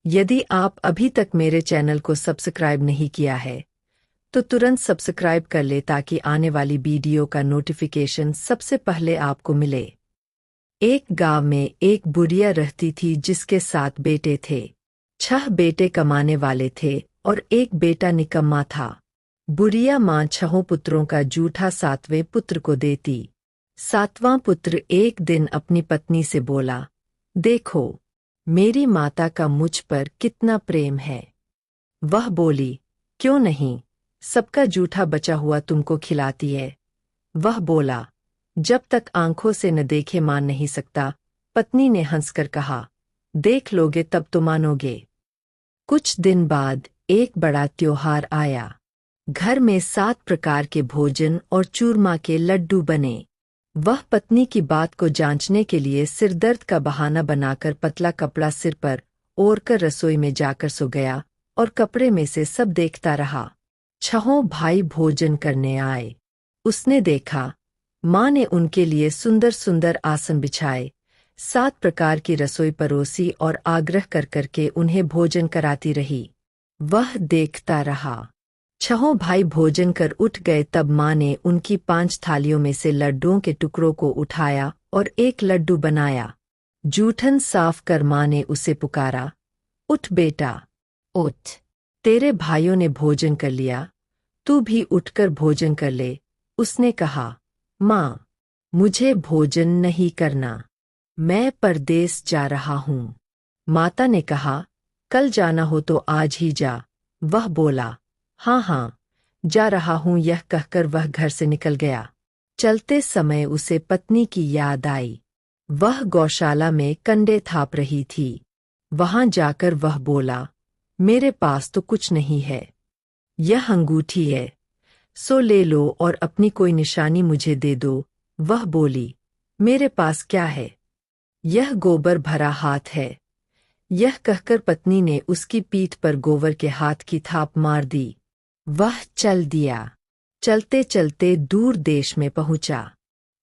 यदि आप अभी तक मेरे चैनल को सब्सक्राइब नहीं किया है तो तुरंत सब्सक्राइब कर ले ताकि आने वाली वीडियो का नोटिफिकेशन सबसे पहले आपको मिले। एक गांव में एक बुढ़िया रहती थी जिसके 7 बेटे थे। 6 बेटे कमाने वाले थे और एक बेटा निकम्मा था। बुढ़िया माँ 6 पुत्रों का जूठा 7वें पुत्र को देती। 7वां पुत्र एक दिन अपनी पत्नी से बोला, देखो मेरी माता का मुझ पर कितना प्रेम है। वह बोली, क्यों नहीं, सबका जूठा बचा हुआ तुमको खिलाती है। वह बोला, जब तक आंखों से न देखे मान नहीं सकता। पत्नी ने हंसकर कहा, देख लोगे तब तो मानोगे। कुछ दिन बाद एक बड़ा त्योहार आया। घर में 7 प्रकार के भोजन और चूरमा के लड्डू बने। वह पत्नी की बात को जांचने के लिए सिरदर्द का बहाना बनाकर पतला कपड़ा सिर पर ओढ़कर रसोई में जाकर सो गया और कपड़े में से सब देखता रहा। 6 भाई भोजन करने आए। उसने देखा, माँ ने उनके लिए सुंदर सुंदर आसन बिछाए, 7 प्रकार की रसोई परोसी और आग्रह कर करके उन्हें भोजन कराती रही। वह देखता रहा। 6 भाई भोजन कर उठ गए तब माँ ने उनकी 5 थालियों में से लड्डुओं के टुकड़ों को उठाया और एक लड्डू बनाया। जूठन साफ कर माँ ने उसे पुकारा, उठ बेटा, उठ, तेरे भाइयों ने भोजन कर लिया, तू भी उठकर भोजन कर ले। उसने कहा, माँ, मुझे भोजन नहीं करना, मैं परदेस जा रहा हूँ। माता ने कहा, कल जाना हो तो आज ही जा। वह बोला, हाँ हाँ, जा रहा हूँ। यह कहकर वह घर से निकल गया। चलते समय उसे पत्नी की याद आई। वह गौशाला में कंडे थाप रही थी। वहां जाकर वह बोला, मेरे पास तो कुछ नहीं है, यह अंगूठी है, सो ले लो और अपनी कोई निशानी मुझे दे दो। वह बोली, मेरे पास क्या है, यह गोबर भरा हाथ है। यह कहकर पत्नी ने उसकी पीठ पर गोबर के हाथ की थाप मार दी। वह चल दिया। चलते चलते दूर देश में पहुंचा।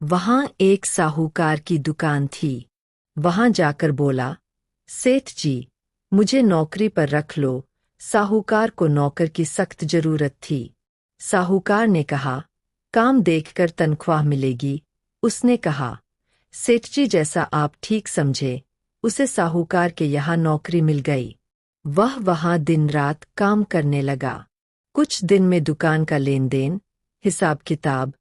वहां एक साहूकार की दुकान थी। वहां जाकर बोला, सेठ जी, मुझे नौकरी पर रख लो। साहूकार को नौकर की सख्त जरूरत थी। साहूकार ने कहा, काम देखकर तनख्वाह मिलेगी। उसने कहा, सेठ जी जैसा आप ठीक समझे। उसे साहूकार के यहाँ नौकरी मिल गई। वह वहां दिन रात काम करने लगा। कुछ दिन में दुकान का लेन देन, हिसाब किताब,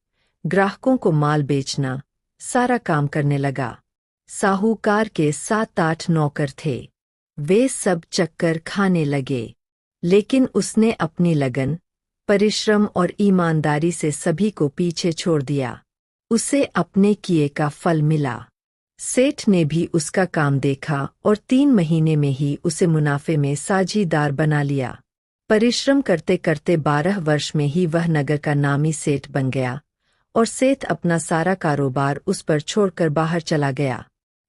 ग्राहकों को माल बेचना, सारा काम करने लगा। साहूकार के 7-8 नौकर थे। वे सब चक्कर खाने लगे, लेकिन उसने अपनी लगन, परिश्रम और ईमानदारी से सभी को पीछे छोड़ दिया। उसे अपने किए का फल मिला। सेठ ने भी उसका काम देखा और 3 महीने में ही उसे मुनाफे में साझीदार बना लिया। परिश्रम करते करते 12 वर्ष में ही वह नगर का नामी सेठ बन गया और सेठ अपना सारा कारोबार उस पर छोड़कर बाहर चला गया।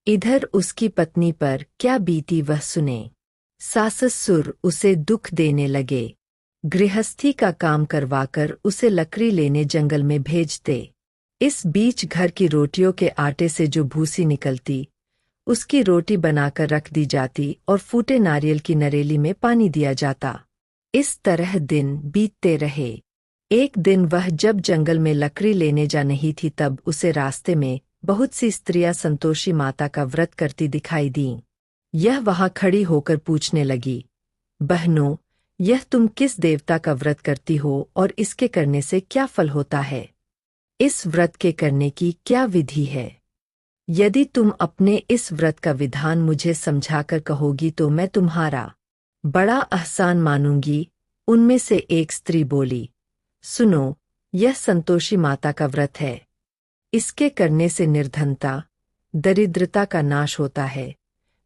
इधर उसकी पत्नी पर क्या बीती वह सुने। सास-ससुर उसे दुख देने लगे। गृहस्थी का काम करवाकर उसे लकड़ी लेने जंगल में भेजते। इस बीच घर की रोटियों के आटे से जो भूसी निकलती, उसकी रोटी बनाकर रख दी जाती और फूटे नारियल की नरेली में पानी दिया जाता। इस तरह दिन बीतते रहे। एक दिन वह जब जंगल में लकड़ी लेने जा रही थी तब उसे रास्ते में बहुत सी स्त्रियां संतोषी माता का व्रत करती दिखाई दीं। यह वहां खड़ी होकर पूछने लगी, बहनों, यह तुम किस देवता का व्रत करती हो और इसके करने से क्या फल होता है? इस व्रत के करने की क्या विधि है? यदि तुम अपने इस व्रत का विधान मुझे समझाकर कहोगी तो मैं तुम्हारा बड़ा एहसान मानूंगी। उनमें से एक स्त्री बोली, सुनो, यह संतोषी माता का व्रत है। इसके करने से निर्धनता, दरिद्रता का नाश होता है,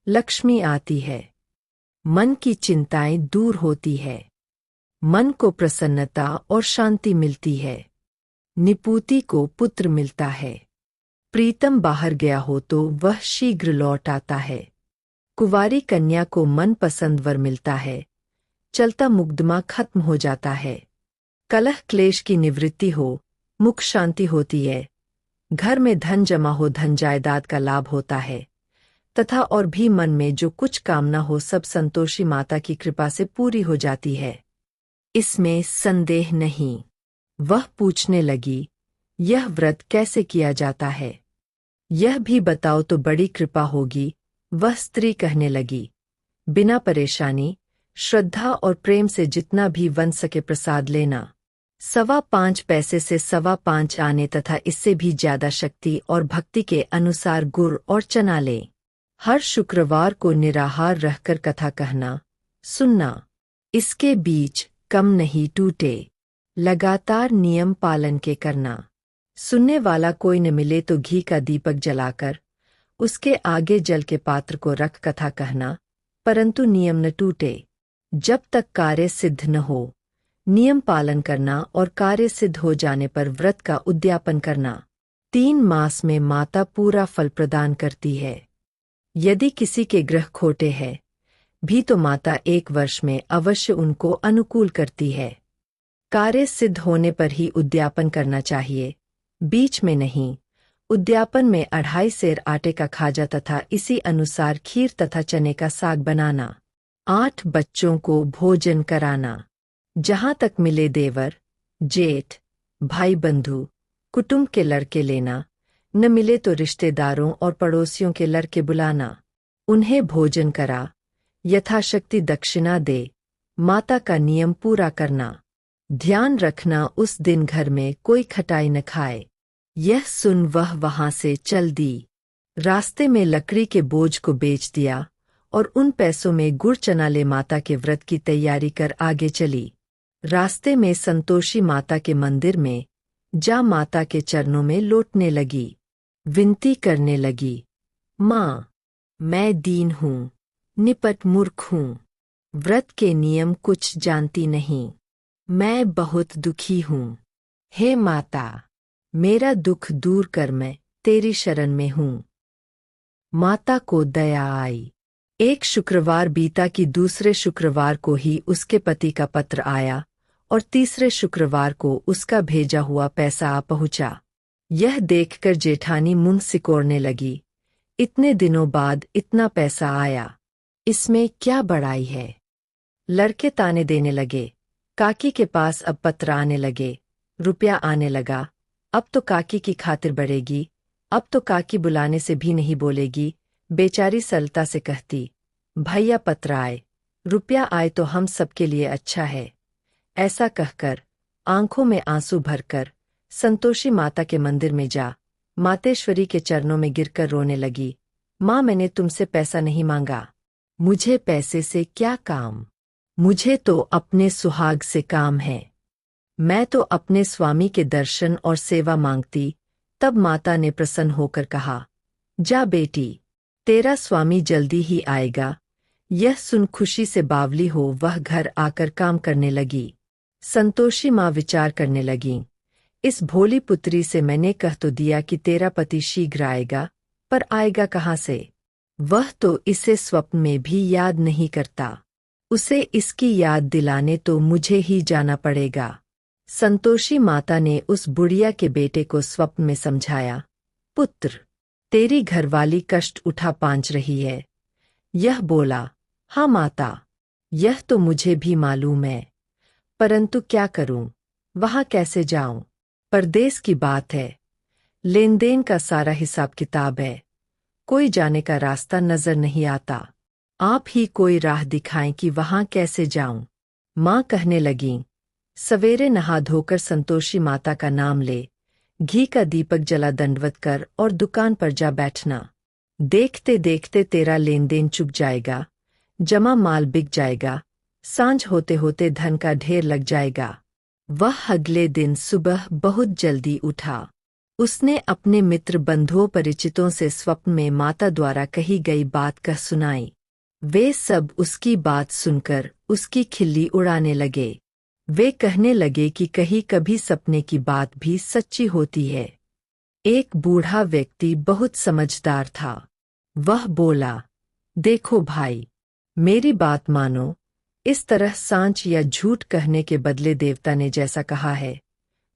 लक्ष्मी आती है, मन की चिंताएं दूर होती है, मन को प्रसन्नता और शांति मिलती है, निपुति को पुत्र मिलता है, प्रीतम बाहर गया हो तो वह शीघ्र लौट आता है, कुंवारी कन्या को मनपसंद वर मिलता है, चलता मुकदमा खत्म हो जाता है, कलह क्लेश की निवृत्ति हो, मुख शांति होती है, घर में धन जमा हो, धन जायदाद का लाभ होता है, तथा और भी मन में जो कुछ कामना हो सब संतोषी माता की कृपा से पूरी हो जाती है, इसमें संदेह नहीं। वह पूछने लगी, यह व्रत कैसे किया जाता है, यह भी बताओ तो बड़ी कृपा होगी। वह स्त्री कहने लगी, बिना परेशानी, श्रद्धा और प्रेम से जितना भी बन सके प्रसाद लेना। 5.25 पैसे से 5.25 आने तथा इससे भी ज्यादा शक्ति और भक्ति के अनुसार गुड़ और चना ले। हर शुक्रवार को निराहार रहकर कथा कहना सुनना। इसके बीच कम नहीं टूटे। लगातार नियम पालन के करना। सुनने वाला कोई न मिले तो घी का दीपक जलाकर उसके आगे जल के पात्र को रख कथा कहना, परंतु नियम न टूटे जब तक कार्य सिद्ध न हो। नियम पालन करना और कार्य सिद्ध हो जाने पर व्रत का उद्यापन करना। 3 मास में माता पूरा फल प्रदान करती है। यदि किसी के ग्रह खोटे हैं भी तो माता 1 वर्ष में अवश्य उनको अनुकूल करती है। कार्य सिद्ध होने पर ही उद्यापन करना चाहिए, बीच में नहीं। उद्यापन में 2.5 सेर आटे का खाजा तथा इसी अनुसार खीर तथा चने का साग बनाना। 8 बच्चों को भोजन कराना। जहां तक मिले देवर, जेठ, भाई बंधु, कुटुंब के लड़के लेना, न मिले तो रिश्तेदारों और पड़ोसियों के लड़के बुलाना। उन्हें भोजन करा, यथाशक्ति दक्षिणा दे। माता का नियम पूरा करना। ध्यान रखना उस दिन घर में कोई खटाई न खाए। यह सुन वह वहां से चल दी। रास्ते में लकड़ी के बोझ को बेच दिया और उन पैसों में गुड़ चना ले माता के व्रत की तैयारी कर आगे चली। रास्ते में संतोषी माता के मंदिर में जा माता के चरणों में लौटने लगी। विनती करने लगी, माँ, मैं दीन हूँ, निपट मूर्ख हूँ, व्रत के नियम कुछ जानती नहीं, मैं बहुत दुखी हूँ। हे माता, मेरा दुख दूर कर, मैं तेरी शरण में हूँ। माता को दया आई। एक शुक्रवार बीता कि दूसरे शुक्रवार को ही उसके पति का पत्र आया और तीसरे शुक्रवार को उसका भेजा हुआ पैसा आ पहुंचा। यह देखकर जेठानी मुंह सिकोड़ने लगी, इतने दिनों बाद इतना पैसा आया, इसमें क्या बड़ाई है। लड़के ताने देने लगे। काकी के पास अब पत्र आने लगे, रुपया आने लगा। अब तो काकी की खातिर बढ़ेगी, अब तो काकी बुलाने से भी नहीं बोलेगी। बेचारी सरलता से कहती, भैया पत्र आए, रुपया आए तो हम सबके लिए अच्छा है। ऐसा कहकर आंखों में आंसू भरकर संतोषी माता के मंदिर में जा मातेश्वरी के चरणों में गिरकर रोने लगी। माँ, मैंने तुमसे पैसा नहीं मांगा, मुझे पैसे से क्या काम, मुझे तो अपने सुहाग से काम है। मैं तो अपने स्वामी के दर्शन और सेवा मांगती। तब माता ने प्रसन्न होकर कहा, जा बेटी, तेरा स्वामी जल्दी ही आएगा। यह सुन खुशी से बावली हो वह घर आकर काम करने लगी। संतोषी माँ विचार करने लगी, इस भोली पुत्री से मैंने कह तो दिया कि तेरा पति शीघ्र आएगा, पर आएगा कहाँ से। वह तो इसे स्वप्न में भी याद नहीं करता, उसे इसकी याद दिलाने तो मुझे ही जाना पड़ेगा। संतोषी माता ने उस बुढ़िया के बेटे को स्वप्न में समझाया, पुत्र, तेरी घरवाली कष्ट उठा पांच रही है। यह बोला, हाँ माता, यह तो मुझे भी मालूम है, परंतु क्या करूं, वहां कैसे जाऊं। परदेश की बात है, लेन देन का सारा हिसाब किताब है, कोई जाने का रास्ता नजर नहीं आता। आप ही कोई राह दिखाएं कि वहां कैसे जाऊं। माँ कहने लगीं, सवेरे नहा धोकर संतोषी माता का नाम ले, घी का दीपक जला दंडवत कर और दुकान पर जा बैठना। देखते देखते तेरा लेन देन चुक जाएगा, जमा माल बिक जाएगा, सांझ होते होते धन का ढेर लग जाएगा। वह अगले दिन सुबह बहुत जल्दी उठा। उसने अपने मित्र बंधुओं परिचितों से स्वप्न में माता द्वारा कही गई बात कह सुनाई। वे सब उसकी बात सुनकर उसकी खिल्ली उड़ाने लगे। वे कहने लगे कि कहीं कभी सपने की बात भी सच्ची होती है। एक बूढ़ा व्यक्ति बहुत समझदार था। वह बोला, देखो भाई, मेरी बात मानो, इस तरह सांच या झूठ कहने के बदले देवता ने जैसा कहा है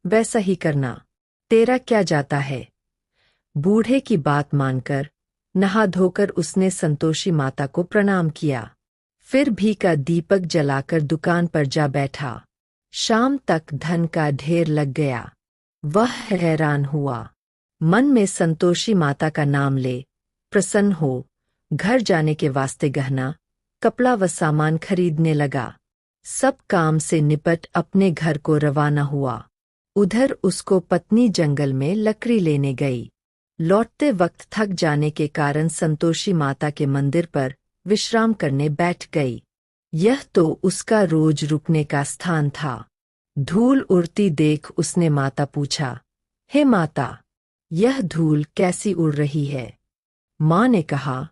वैसा ही करना, तेरा क्या जाता है। बूढ़े की बात मानकर नहा धोकर उसने संतोषी माता को प्रणाम किया। फिर भी का दीपक जलाकर दुकान पर जा बैठा। शाम तक धन का ढेर लग गया। वह हैरान हुआ। मन में संतोषी माता का नाम ले प्रसन्न हो घर जाने के वास्ते गहना, कपड़ा व सामान खरीदने लगा। सब काम से निपट अपने घर को रवाना हुआ। उधर उसको पत्नी जंगल में लकड़ी लेने गई। लौटते वक्त थक जाने के कारण संतोषी माता के मंदिर पर विश्राम करने बैठ गई। यह तो उसका रोज रुकने का स्थान था। धूल उड़ती देख उसने माता पूछा, हे माता, यह धूल कैसी उड़ रही है? माँ ने कहा,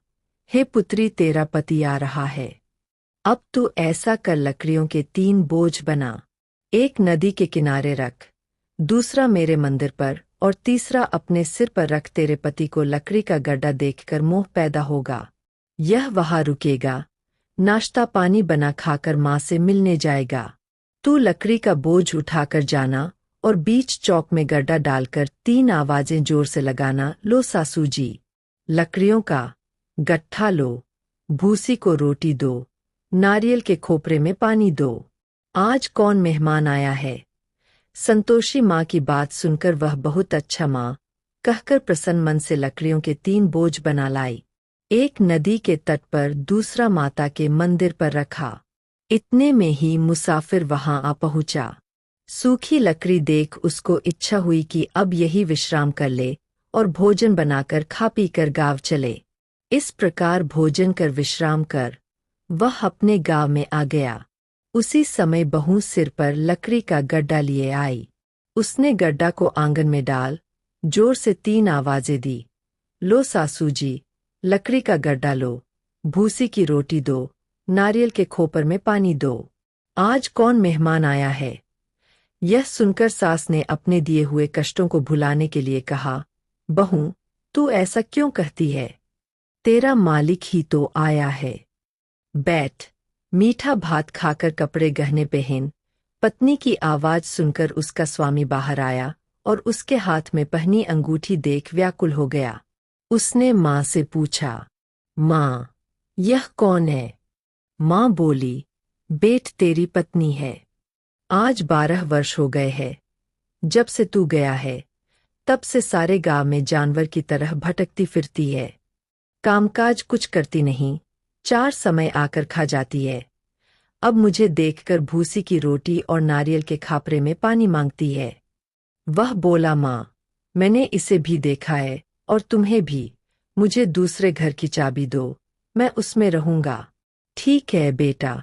हे पुत्री, तेरा पति आ रहा है। अब तू ऐसा कर, लकड़ियों के 3 बोझ बना, एक नदी के किनारे रख, दूसरा मेरे मंदिर पर और तीसरा अपने सिर पर रख। तेरे पति को लकड़ी का गड्ढा देखकर मोह पैदा होगा। यह वहां रुकेगा, नाश्ता पानी बना खाकर माँ से मिलने जाएगा। तू लकड़ी का बोझ उठाकर जाना और बीच चौक में गड्ढा डालकर 3 आवाजें जोर से लगाना, लो सासू जी, लकड़ियों का गट्ठा लो, भूसी को रोटी दो, नारियल के खोपरे में पानी दो। आज कौन मेहमान आया है? संतोषी माँ की बात सुनकर वह बहुत अच्छा माँ कहकर प्रसन्न मन से लकड़ियों के 3 बोझ बना लाई। एक नदी के तट पर, दूसरा माता के मंदिर पर रखा। इतने में ही मुसाफिर वहां आ पहुंचा। सूखी लकड़ी देख उसको इच्छा हुई कि अब यही विश्राम कर ले और भोजन बनाकर खा पी कर गाँव चले। इस प्रकार भोजन कर विश्राम कर वह अपने गाँव में आ गया। उसी समय बहू सिर पर लकड़ी का गड्ढा लिए आई। उसने गड्ढा को आंगन में डाल जोर से 3 आवाजें दी, लो सासू जी, लकड़ी का गड्ढा लो, भूसी की रोटी दो, नारियल के खोपर में पानी दो। आज कौन मेहमान आया है? यह सुनकर सास ने अपने दिए हुए कष्टों को भुलाने के लिए कहा, बहू, तू ऐसा क्यों कहती है? तेरा मालिक ही तो आया है। बैठ, मीठा भात खाकर कपड़े गहने पहन। पत्नी की आवाज सुनकर उसका स्वामी बाहर आया और उसके हाथ में पहनी अंगूठी देख व्याकुल हो गया। उसने माँ से पूछा, माँ, यह कौन है? माँ बोली, बेट, तेरी पत्नी है। आज 12 वर्ष हो गए हैं। जब से तू गया है तब से सारे गांव में जानवर की तरह भटकती फिरती है। कामकाज कुछ करती नहीं, 4 समय आकर खा जाती है। अब मुझे देखकर भूसी की रोटी और नारियल के खापरे में पानी मांगती है। वह बोला, माँ, मैंने इसे भी देखा है और तुम्हें भी। मुझे दूसरे घर की चाबी दो, मैं उसमें रहूंगा। ठीक है बेटा,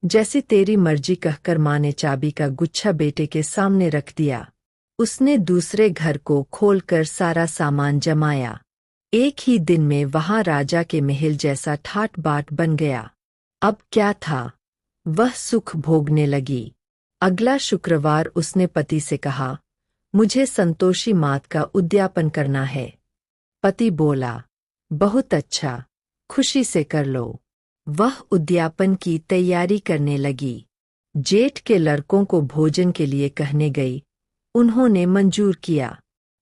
जैसी तेरी मर्जी कहकर माँ ने चाबी का गुच्छा बेटे के सामने रख दिया। उसने दूसरे घर को खोलकर सारा सामान जमाया। एक ही दिन में वहां राजा के महल जैसा ठाट बाट बन गया। अब क्या था, वह सुख भोगने लगी। अगला शुक्रवार उसने पति से कहा, मुझे संतोषी मात का उद्यापन करना है। पति बोला, बहुत अच्छा, खुशी से कर लो। वह उद्यापन की तैयारी करने लगी। जेठ के लड़कों को भोजन के लिए कहने गई। उन्होंने मंजूर किया,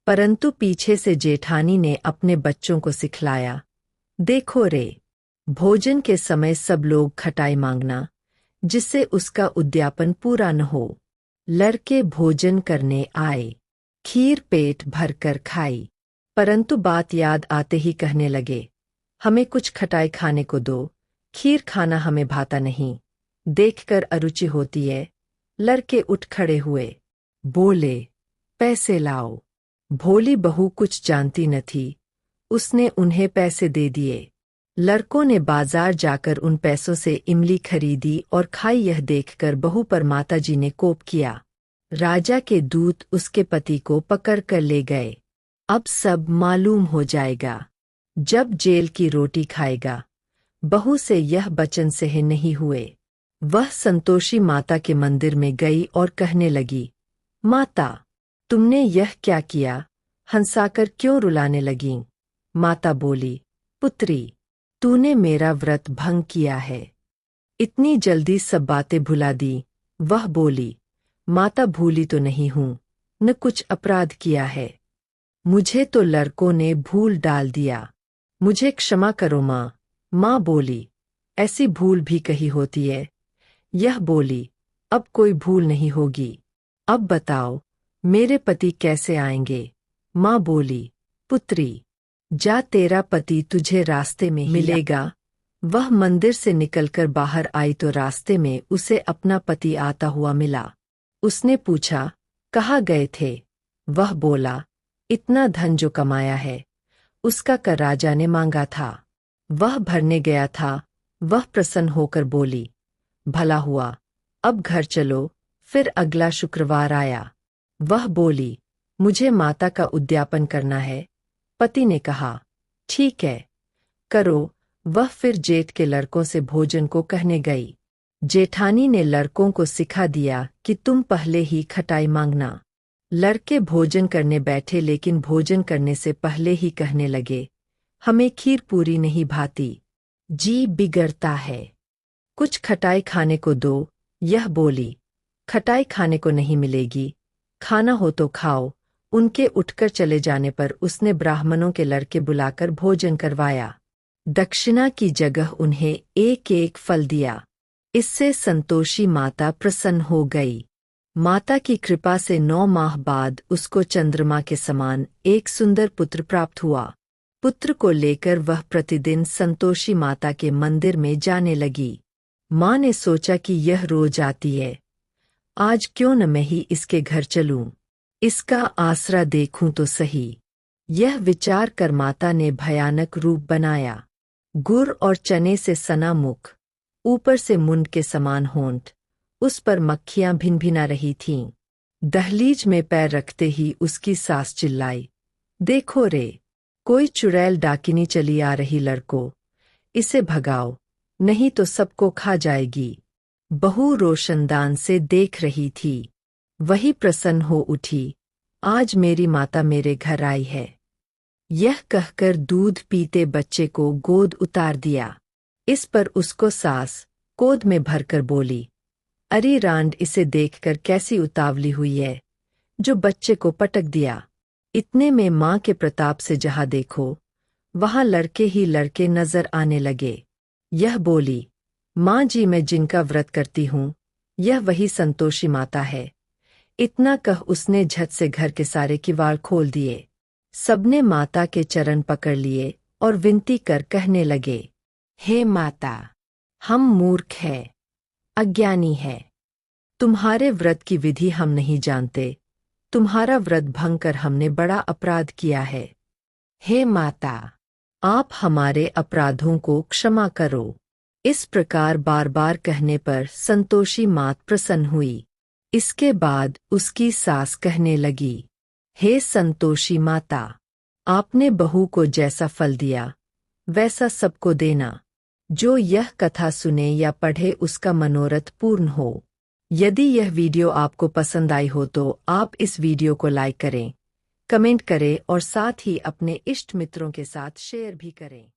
परंतु पीछे से जेठानी ने अपने बच्चों को सिखलाया, देखो रे, भोजन के समय सब लोग खटाई मांगना, जिससे उसका उद्यापन पूरा न हो। लड़के भोजन करने आए, खीर पेट भरकर खाई, परंतु बात याद आते ही कहने लगे, हमें कुछ खटाई खाने को दो, खीर खाना हमें भाता नहीं, देखकर अरुचि होती है। लड़के उठ खड़े हुए, बोले, पैसे लाओ। भोली बहू कुछ जानती न थी, उसने उन्हें पैसे दे दिए। लड़कों ने बाजार जाकर उन पैसों से इमली खरीदी और खाई। यह देखकर बहू पर माताजी ने कोप किया। राजा के दूत उसके पति को पकड़ कर ले गए। अब सब मालूम हो जाएगा। जब जेल की रोटी खाएगा। बहू से यह वचन सहे नहीं हुए। वह संतोषी माता के मंदिर में गई और कहने लगी, माता, तुमने यह क्या किया? हंसाकर क्यों रुलाने लगीं? माता बोली, पुत्री, तूने मेरा व्रत भंग किया है। इतनी जल्दी सब बातें भुला दी। वह बोली, माता, भूली तो नहीं हूं, न कुछ अपराध किया है। मुझे तो लड़कों ने भूल डाल दिया। मुझे क्षमा करो माँ। माँ बोली, ऐसी भूल भी कही होती है। यह बोली, अब कोई भूल नहीं होगी। अब बताओ, मेरे पति कैसे आएंगे? माँ बोली, पुत्री, जा, तेरा पति तुझे रास्ते में ही मिलेगा। वह मंदिर से निकलकर बाहर आई तो रास्ते में उसे अपना पति आता हुआ मिला। उसने पूछा, कहाँ गए थे? वह बोला, इतना धन जो कमाया है उसका कर राजा ने मांगा था, वह भरने गया था। वह प्रसन्न होकर बोली, भला हुआ, अब घर चलो। फिर अगला शुक्रवार आया। वह बोली, मुझे माता का उद्यापन करना है। पति ने कहा, ठीक है, करो। वह फिर जेठ के लड़कों से भोजन को कहने गई। जेठानी ने लड़कों को सिखा दिया कि तुम पहले ही खटाई मांगना। लड़के भोजन करने बैठे, लेकिन भोजन करने से पहले ही कहने लगे, हमें खीर पूरी नहीं भाती, जी बिगड़ता है, कुछ खटाई खाने को दो। यह बोली, खटाई खाने को नहीं मिलेगी, खाना हो तो खाओ। उनके उठकर चले जाने पर उसने ब्राह्मणों के लड़के बुलाकर भोजन करवाया। दक्षिणा की जगह उन्हें एक एक फल दिया। इससे संतोषी माता प्रसन्न हो गई। माता की कृपा से 9 माह बाद उसको चंद्रमा के समान एक सुंदर पुत्र प्राप्त हुआ। पुत्र को लेकर वह प्रतिदिन संतोषी माता के मंदिर में जाने लगी। माँ ने सोचा कि यह रोज आती है, आज क्यों न मैं ही इसके घर चलूं, इसका आसरा देखूं तो सही। यह विचार कर माता ने भयानक रूप बनाया। गुड़ और चने से सना मुख, ऊपर से मुंड के समान होंठ, उस पर मक्खियां भिनभिना रही थीं। दहलीज में पैर रखते ही उसकी सास चिल्लाई, देखो रे, कोई चुड़ैल डाकिनी चली आ रही, लड़को, इसे भगाओ, नहीं तो सबको खा जाएगी। बहू रोशनदान से देख रही थी। वही प्रसन्न हो उठी, आज मेरी माता मेरे घर आई है। यह कहकर दूध पीते बच्चे को गोद उतार दिया। इस पर उसको सास गोद में भरकर बोली, अरे रांड, इसे देखकर कैसी उतावली हुई है, जो बच्चे को पटक दिया। इतने में माँ के प्रताप से जहाँ देखो वहाँ लड़के ही लड़के नजर आने लगे। यह बोली, माँ जी, मैं जिनका व्रत करती हूँ यह वही संतोषी माता है। इतना कह उसने झट से घर के सारे किवाड़ खोल दिए। सबने माता के चरण पकड़ लिए और विनती कर कहने लगे, हे माता, हम मूर्ख हैं, अज्ञानी है, तुम्हारे व्रत की विधि हम नहीं जानते, तुम्हारा व्रत भंग कर हमने बड़ा अपराध किया है। हे माता, आप हमारे अपराधों को क्षमा करो। इस प्रकार बार बार कहने पर संतोषी मात प्रसन्न हुई। इसके बाद उसकी सास कहने लगी, हे संतोषी माता, आपने बहू को जैसा फल दिया वैसा सबको देना। जो यह कथा सुने या पढ़े उसका मनोरथ पूर्ण हो। यदि यह वीडियो आपको पसंद आई हो तो आप इस वीडियो को लाइक करें, कमेंट करें और साथ ही अपने इष्ट मित्रों के साथ शेयर भी करें।